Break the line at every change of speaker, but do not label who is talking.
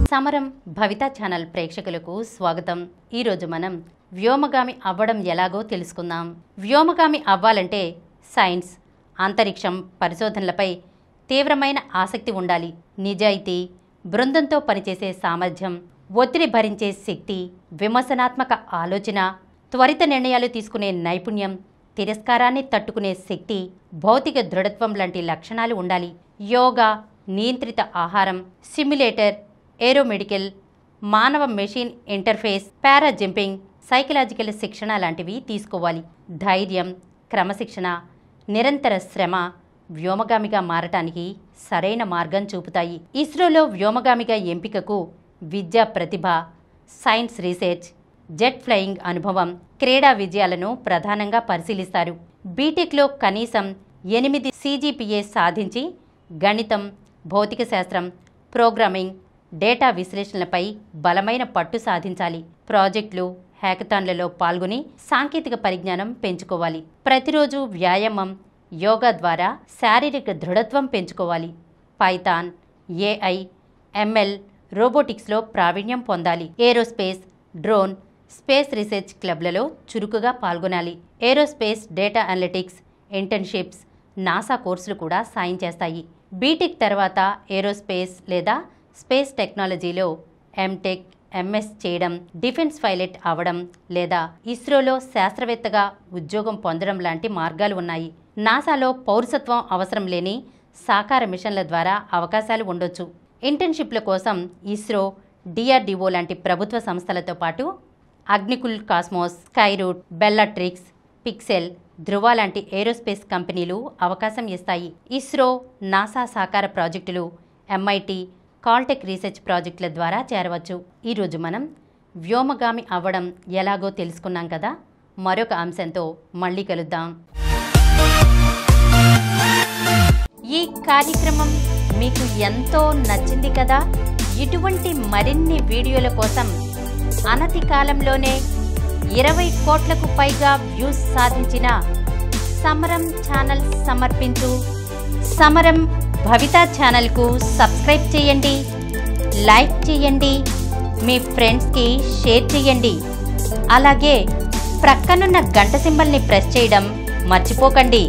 సమరం భవిత ఛానల్ ప్రేక్షకులకు స్వాగతం. ఈ రోజు మనం వ్యోమగామి అవ్వడం ఎలాగో తెలుసుకుందాం. వ్యోమగామి అవ్వాలంటే సైన్స్, అంతరిక్షం పరిశోధనలపై తీవ్రమైన ఆసక్తి ఉండాలి. నిజాయితీ, బృందంతో పనిచేసే సామర్థ్యం, ఒత్తిడి భరించే శక్తి, విమర్శనాత్మక ఆలోచన, త్వరిత నిర్ణయాలు తీసుకునే నైపుణ్యం, తిరస్కారాన్ని తట్టుకునే శక్తి, భౌతిక దృఢత్వం లాంటి లక్షణాలు ఉండాలి. యోగా, నియంత్రిత ఆహారం, సిమ్యులేటర్, ఏరోమెడికల్, మానవ మెషిన్ ఇంటర్ఫేస్, పారా జంపింగ్, సైకలాజికల్ శిక్షణ లాంటివి తీసుకోవాలి. ధైర్యం, క్రమశిక్షణ, నిరంతర శ్రమ వ్యోమగామిగా మారటానికి సరైన మార్గం చూపుతాయి. ఇస్రోలో వ్యోమగామిగా ఎంపికకు విద్యా ప్రతిభ, సైన్స్ రీసెర్చ్, జెట్ ఫ్లయింగ్ అనుభవం, క్రీడా విజయాలను ప్రధానంగా పరిశీలిస్తారు. బీటెక్లో కనీసం 8 CGPA సాధించి గణితం, భౌతిక శాస్త్రం, ప్రోగ్రామింగ్, డేటా విశ్లేషణలపై బలమైన పట్టు సాధించాలి. ప్రాజెక్టులు, హ్యాకథాన్లలో పాల్గొని సాంకేతిక పరిజ్ఞానం పెంచుకోవాలి. ప్రతిరోజు వ్యాయామం, యోగా ద్వారా శారీరక దృఢత్వం పెంచుకోవాలి. పైథాన్, AI, ML, రోబోటిక్స్లో ప్రావీణ్యం పొందాలి. ఏరోస్పేస్, డ్రోన్, స్పేస్ రీసెర్చ్ క్లబ్లలో చురుకుగా పాల్గొనాలి. Aerospace data analytics, internships, NASA కోర్సులు కూడా సాయం చేస్తాయి. బీటెక్ తర్వాత ఏరోస్పేస్ లేదా స్పేస్ టెక్నాలజీలో ఎంటెక్, MS చేయడం, డిఫెన్స్ పైలట్ అవ్వడం లేదా ఇస్రోలో శాస్త్రవేత్తగా ఉద్యోగం పొందడం లాంటి మార్గాలు ఉన్నాయి. నాసాలో పౌరసత్వం అవసరం లేని సాకార మిషన్ల ద్వారా అవకాశాలు ఉండొచ్చు. ఇంటర్న్షిప్ల కోసం ఇస్రో, DRDO లాంటి ప్రభుత్వ సంస్థలతో పాటు అగ్నికుల్ కాస్మోస్, స్కైరూట్, బెల్లాట్రిక్స్, పిక్సెల్, ధృవ లాంటి ఏరోస్పేస్ కంపెనీలు అవకాశం ఇస్తాయి. ఇస్రో, నాసా సాకార ప్రాజెక్టులు, MIT, కాల్టెక్ రీసెర్చ్ ప్రాజెక్టుల ద్వారా చేరవచ్చు. ఈరోజు మనం వ్యోమగామి అవ్వడం ఎలాగో తెలుసుకున్నాం కదా. మరొక అంశంతో మళ్ళీ కలుద్దాం. ఈ కార్యక్రమం మీకు ఎంతో నచ్చింది కదా. ఇటువంటి మరిన్ని వీడియోల కోసం అనతి కాలంలోనే 20 కోట్లకు పైగా వ్యూస్ సాధించిన సమరం ఛానల్ సమర్పించు సమరం భవిత ఛానల్కు సబ్స్క్రైబ్ చేయండి, లైక్ చేయండి, మీ ఫ్రెండ్స్కి షేర్ చేయండి. అలాగే ప్రక్కనున్న గంట సింబల్ని ప్రెస్ చేయడం మర్చిపోకండి.